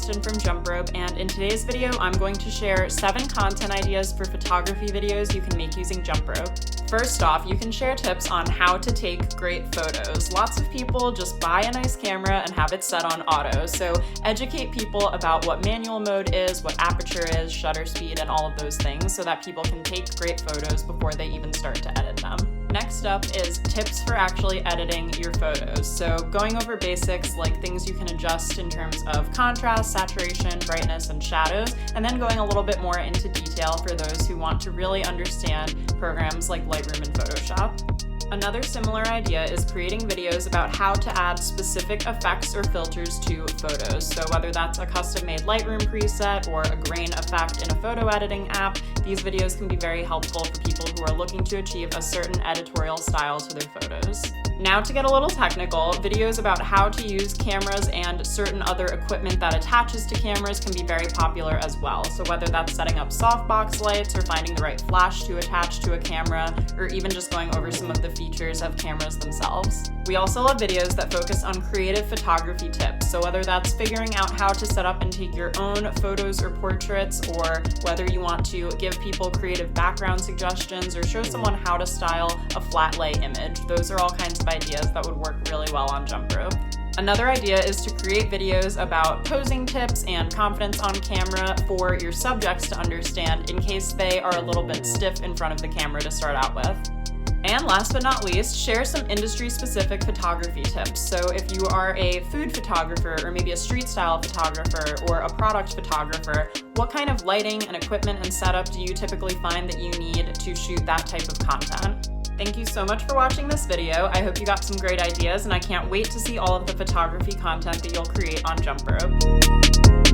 Austin from Jumprope, and in today's video, I'm going to share 7 content ideas for photography videos you can make using Jumprope. First off, you can share tips on how to take great photos. Lots of people just buy a nice camera and have it set on auto, so educate people about what manual mode is, what aperture is, shutter speed, and all of those things so that people can take great photos before they even start to edit them. Next up is tips for actually editing your photos. So going over basics like things you can adjust in terms of contrast, saturation, brightness, and shadows, and then going a little bit more into detail for those who want to really understand programs like Lightroom and Photoshop. Another similar idea is creating videos about how to add specific effects or filters to photos. So whether that's a custom-made Lightroom preset or a grain effect in a photo editing app, these videos can be very helpful for people who are looking to achieve a certain editorial style to their photos. Now to get a little technical, videos about how to use cameras and certain other equipment that attaches to cameras can be very popular as well. So whether that's setting up softbox lights or finding the right flash to attach to a camera, or even just going over some of the features of cameras themselves. We also love videos that focus on creative photography tips. So whether that's figuring out how to set up and take your own photos or portraits, or whether you want to give people creative background suggestions or show someone how to style a flat lay image. Those are all kinds of ideas that would work really well on Jumprope. Another idea is to create videos about posing tips and confidence on camera for your subjects to understand in case they are a little bit stiff in front of the camera to start out with. And last but not least, share some industry-specific photography tips. So if you are a food photographer or maybe a street style photographer or a product photographer, what kind of lighting and equipment and setup do you typically find that you need to shoot that type of content? Thank you so much for watching this video. I hope you got some great ideas, and I can't wait to see all of the photography content that you'll create on Jumprope.